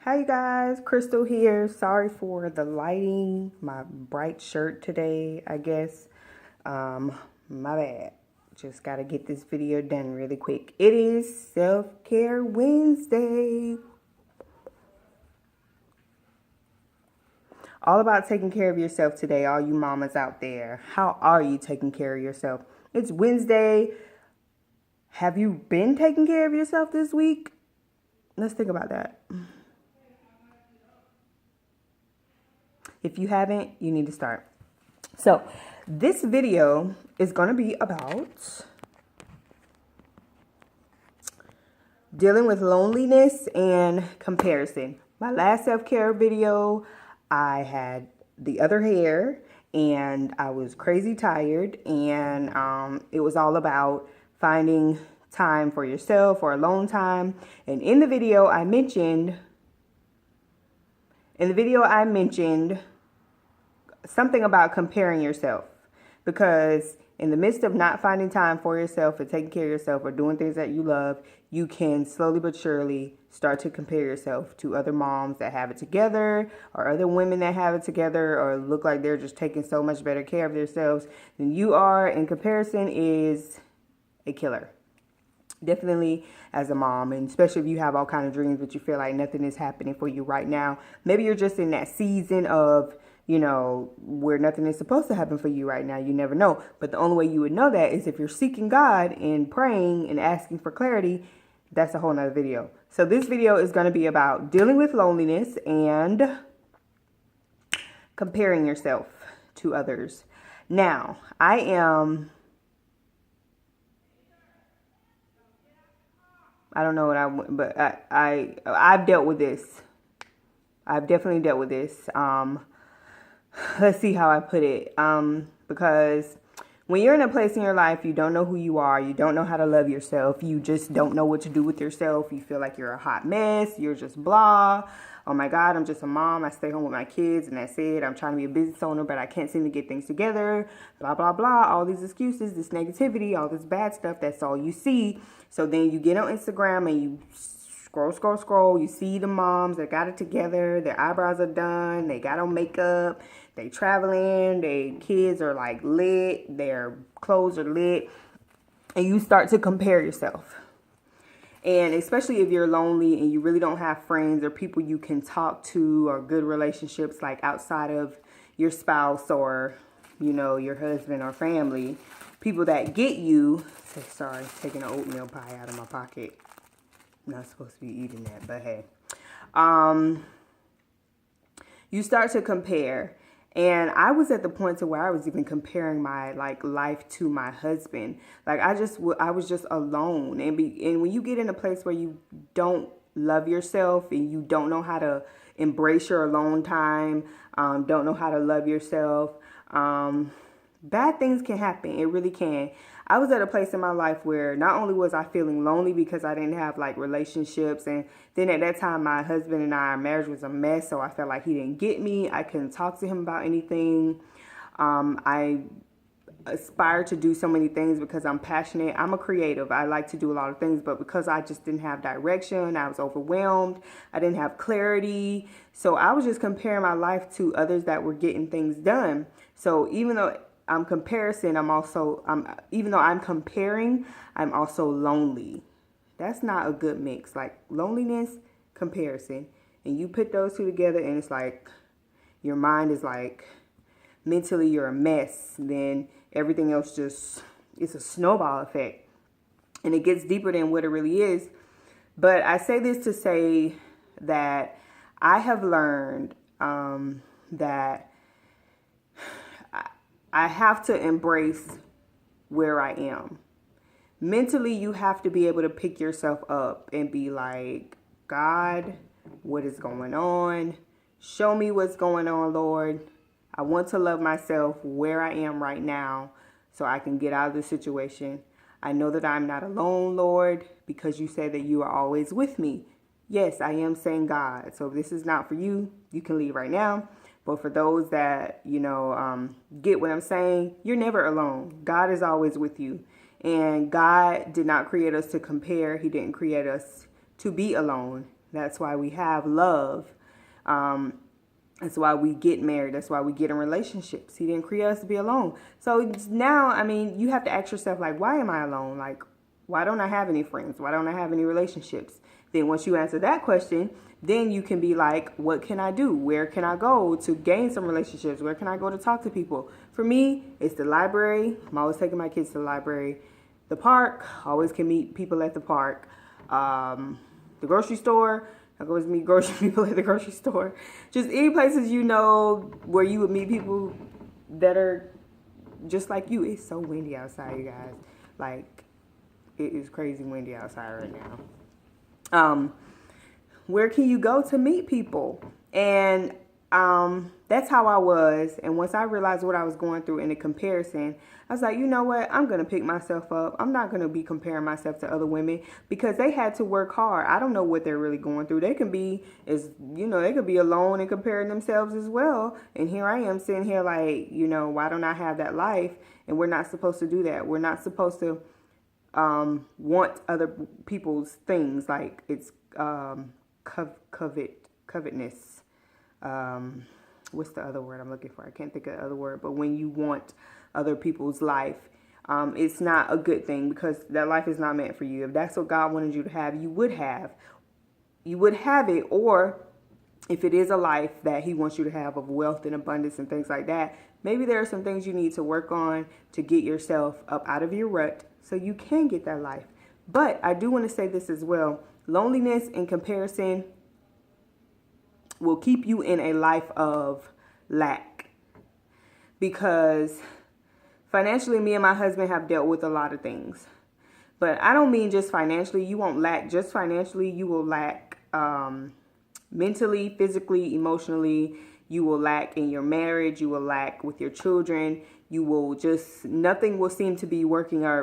Hi you guys, Crystal here. Sorry for the lighting, my bright shirt today, I guess. My bad. Just gotta get this video done really quick. It is Self-Care Wednesday. All about taking care of yourself today, all you mamas out there. How are you taking care of yourself? It's Wednesday. Have you been taking care of yourself this week? Let's think about that. If you haven't, you need to start. So, this video is going to be about dealing with loneliness and comparison. My last self-care video, I had the other hair and I was crazy tired, and it was all about finding time for yourself or alone time. And in the video I mentioned something about comparing yourself, because in the midst of not finding time for yourself or taking care of yourself or doing things that you love, you can slowly but surely start to compare yourself to other moms that have it together, or other women that have it together, or look like they're just taking so much better care of themselves than you are. And comparison is a killer. Definitely as a mom, and especially if you have all kind of dreams but you feel like nothing is happening for you right now. Maybe you're just in that season of, where nothing is supposed to happen for you right now. You never know. But the only way you would know that is if you're seeking God and praying and asking for clarity. That's a whole nother video. So this video is going to be about dealing with loneliness and comparing yourself to others. Now, I don't know but I've dealt with this. I've definitely dealt with this. Let's see how I put it. Because when you're in a place in your life, you don't know who you are. You don't know how to love yourself. You just don't know what to do with yourself. You feel like you're a hot mess. You're just blah. Oh my God, I'm just a mom. I stay home with my kids and that's it. I'm trying to be a business owner, but I can't seem to get things together. Blah, blah, blah. All these excuses, this negativity, all this bad stuff. That's all you see. So then you get on Instagram and you scroll. You see the moms that got it together. Their eyebrows are done. They got on makeup. They traveling. Their kids are like lit. Their clothes are lit. And you start to compare yourself. And especially if you're lonely and you really don't have friends or people you can talk to, or good relationships like outside of your spouse or, your husband or family, people that get you. Sorry, taking an oatmeal pie out of my pocket. I'm not supposed to be eating that, but hey. You start to compare. And I was at the point to where I was even comparing my life to my husband. I was just alone. And when you get in a place where you don't love yourself and you don't know how to embrace your alone time, don't know how to love yourself, bad things can happen. It really can. I was at a place in my life where not only was I feeling lonely because I didn't have relationships, and then at that time my husband and our marriage was a mess, so I felt like he didn't get me. I couldn't talk to him about anything. I aspire to do so many things because I'm passionate. I'm a creative. I like to do a lot of things, but because I just didn't have direction, I was overwhelmed. I didn't have clarity. So I was just comparing my life to others that were getting things done. So even though I'm comparing, I'm also lonely. That's not a good mix. Loneliness, comparison. And you put those two together and it's like your mind is mentally you're a mess. Then everything else it's a snowball effect. And it gets deeper than what it really is. But I say this to say that I have learned that I have to embrace where I am. Mentally, you have to be able to pick yourself up and be like, God, what is going on? Show me what's going on, Lord. I want to love myself where I am right now so I can get out of this situation. I know that I'm not alone, Lord, because you say that you are always with me. Yes, I am saying God. So if this is not for you, you can leave right now. But for those that, get what I'm saying, you're never alone. God is always with you. And God did not create us to compare. He didn't create us to be alone. That's why we have love. That's why we get married. That's why we get in relationships. He didn't create us to be alone. So now, I mean, you have to ask yourself, like, why am I alone? Like, why don't I have any friends? Why don't I have any relationships? Then once you answer that question, then you can be like, what can I do? Where can I go to gain some relationships? Where can I go to talk to people? For me, it's the library. I'm always taking my kids to the library. The park, always can meet people at the park. The grocery store, I always meet grocery people at the grocery store. Just any places you know where you would meet people that are just like you. It's so windy outside, you guys. Like, it is crazy windy outside right now. Where can you go to meet people? And that's how I was. And once I realized what I was going through in the comparison, I was like, you know what? I'm going to pick myself up. I'm not going to be comparing myself to other women because they had to work hard. I don't know what they're really going through. They can be, they could be alone and comparing themselves as well. And here I am sitting here like, why don't I have that life? And we're not supposed to do that. We're not supposed to want other people's things. Like it's covetousness. What's the other word I'm looking for? I can't think of the other word. But when you want other people's life, it's not a good thing because that life is not meant for you. If that's what God wanted you to have, you would have it. Or if it is a life that he wants you to have of wealth and abundance and things like that, maybe there are some things you need to work on to get yourself up out of your rut so you can get that life. But I do want to say this as well. Loneliness and comparison will keep you in a life of lack, because financially, me and my husband have dealt with a lot of things. But I don't mean just financially. You won't lack just financially. You will lack mentally, physically, emotionally. You will lack in your marriage. You will lack with your children. You will nothing will seem to be working out